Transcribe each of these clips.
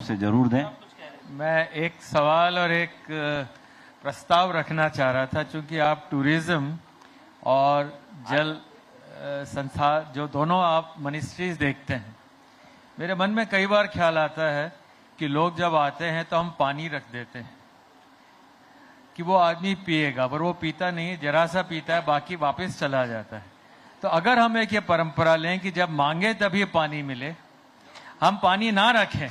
से जरूर दें। मैं एक सवाल और एक प्रस्ताव रखना चाह रहा था, चूंकि आप टूरिज्म और जल संस्था जो दोनों आप मिनिस्ट्रीज देखते हैं, मेरे मन में कई बार ख्याल आता है कि लोग जब आते हैं तो हम पानी रख देते हैं कि वो आदमी पिएगा, पर वो पीता नहीं, जरा सा पीता है, बाकी वापस चला जाता है। तो अगर हम एक ये परंपरा लें कि जब मांगे तभी पानी मिले, हम पानी ना रखें,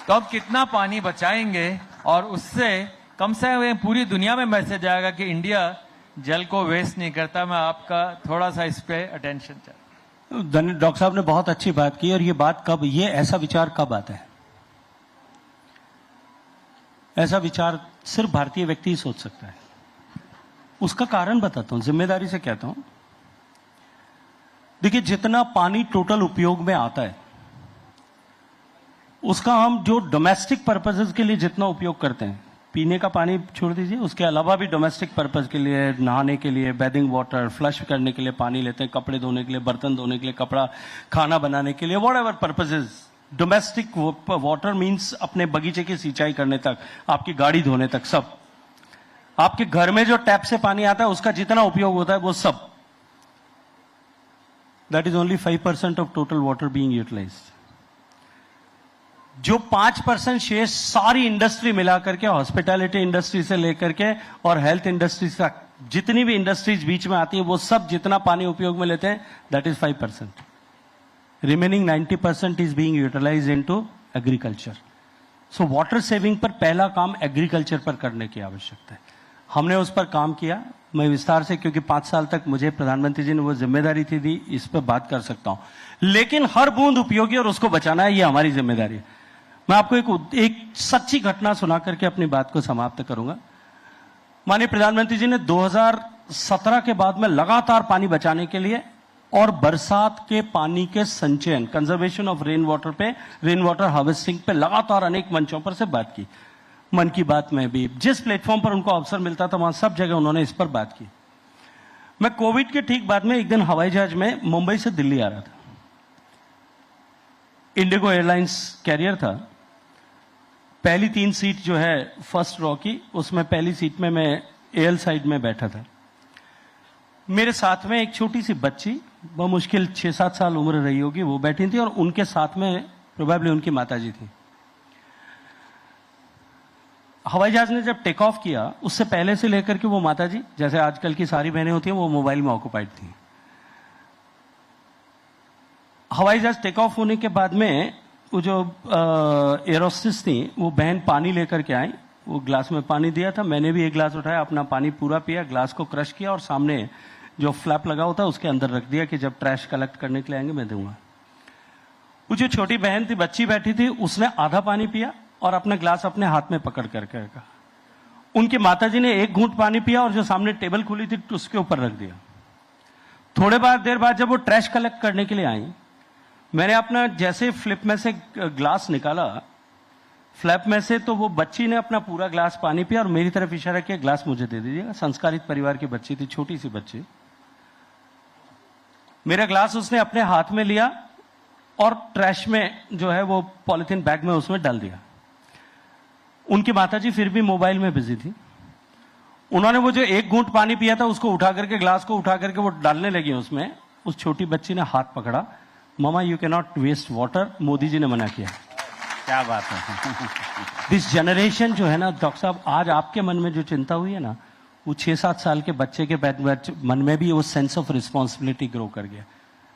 तो अब कितना पानी बचाएंगे और उससे कम से कम पूरी दुनिया में मैसेज आएगा कि इंडिया जल को वेस्ट नहीं करता। मैं आपका थोड़ा सा इस पे अटेंशन चाहता हूं। डॉक्टर साहब ने बहुत अच्छी बात की, और ये बात कब, ये ऐसा विचार कब आता है? ऐसा विचार सिर्फ भारतीय व्यक्ति ही सोच सकता है। उसका कारण बताता हूं, जिम्मेदारी से कहता हूं। देखिए, जितना पानी टोटल उपयोग में आता है उसका हम जो डोमेस्टिक पर्पसेस के लिए जितना उपयोग करते हैं, पीने का पानी छोड़ दीजिए, उसके अलावा भी डोमेस्टिक पर्पस के लिए, नहाने के लिए, बेदिंग वाटर, फ्लश करने के लिए पानी लेते हैं, कपड़े धोने के लिए, बर्तन धोने के लिए, कपड़ा, खाना बनाने के लिए, whatever purposes. Domestic water means अपने बगीचे की सिंचाई करने तक, आपकी गाड़ी धोने तक, सब। आपके घर में जो टैप से पानी आता है उसका जितना उपयोग होता है वो सब, that is only 5% of total water being utilised. जो 5% शेष सारी इंडस्ट्री मिला करके, हॉस्पिटैलिटी इंडस्ट्री से लेकर के और हेल्थ इंडस्ट्री तक, जितनी भी इंडस्ट्रीज बीच में आती है, वो सब जितना पानी उपयोग में लेते हैं, that is 5%। Remaining 90% is being utilised into agriculture. So water saving पर पहला काम एग्रीकल्चर पर करने की आवश्यकता है। हमने उस पर काम किया। मैं विस्तार से, क्योंकि 5 साल तक मुझे प्रधानमंत्री जी ने वो जिम्मेदारी थी दी, इस पर बात कर सकता हूं। लेकिन हर बूंद उपयोगी और उसको बचाना है, ये हमारी जिम्मेदारी है। मैं आपको एक सच्ची घटना सुना करके अपनी बात को समाप्त करूंगा। माननीय प्रधानमंत्री जी ने 2017 के बाद में लगातार पानी बचाने के लिए और बरसात के पानी के संचयन, कंजर्वेशन ऑफ रेन वाटर पे, रेन वाटर हार्वेस्टिंग पे लगातार अनेक मंचों पर से बात की। मन की बात में भी, जिस प्लेटफॉर्म पर उनको अवसर मिलता था, वहां सब जगह उन्होंने इस पर बात की। मैं कोविड के ठीक बाद में एक दिन हवाई जहाज में मुंबई से दिल्ली आ रहा था। इंडिगो एयरलाइंस कैरियर था। पहली 3 सीट जो है फर्स्ट रॉ की, उसमें पहली सीट में मैं एल साइड में बैठा था। मेरे साथ में एक छोटी सी बच्ची, बहुत मुश्किल 6-7 साल उम्र रही होगी, वो बैठी थी, और उनके साथ में प्रोबेबली उनकी माताजी थी। हवाई जहाज ने जब टेक ऑफ किया, उससे पहले से लेकर के वो माताजी, जैसे आजकल की सारी बहनें होती हैं, वो मोबाइल में ऑक्युपाइड थी। हवाई जहाज टेक ऑफ होने के बाद में वो जो एरोस्टिस थी, वो बहन पानी लेकर के आई। वो ग्लास में पानी दिया था, मैंने भी एक ग्लास उठाया, अपना पानी पूरा पिया, ग्लास को क्रश किया और सामने जो फ्लैप लगा होता है उसके अंदर रख दिया कि जब ट्रैश कलेक्ट करने के लिए आएंगे मैं दूंगा। वो जो छोटी बहन थी, बच्ची बैठी थी, उसने आधा पानी पिया और अपना ग्लास अपने हाथ में पकड़ करके रखा। उनकी माताजी ने एक घूंट पानी पिया और जो सामने टेबल खुली थी उसके ऊपर रख दिया। थोड़े देर बाद जब वो ट्रैश कलेक्ट करने के लिए आई, मैंने अपना जैसे फ्लिप में से ग्लास निकाला, फ्लैप में से, तो वो बच्ची ने अपना पूरा ग्लास पानी पिया और मेरी तरफ इशारा किया, ग्लास मुझे दे दीजिएगा। संस्कारित परिवार की बच्ची थी, छोटी सी बच्ची। मेरा ग्लास उसने अपने हाथ में लिया और ट्रैश में जो है वो पॉलिथीन बैग में उसमें डाल दिया। उनकी माताजी फिर भी मोबाइल में बिजी थी। उन्होंने वो जो एक घूंट पानी पिया था उसको उठा करके, ग्लास को उठा करके वो डालने लगी उसमें। उस छोटी बच्ची ने हाथ पकड़ा, मामा you can not waste water, Modi ji ने मना किया। क्या बात है। दिस जनरेशन जो है ना डॉक्टर साहब, आज आपके मन में जो चिंता हुई है ना, वो 6-7 साल के बच्चे के मन में भी वो सेंस ऑफ रिस्पॉन्सिबिलिटी ग्रो कर गया।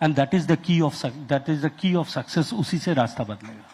And that is the key of success. उसी से रास्ता बदलेगा।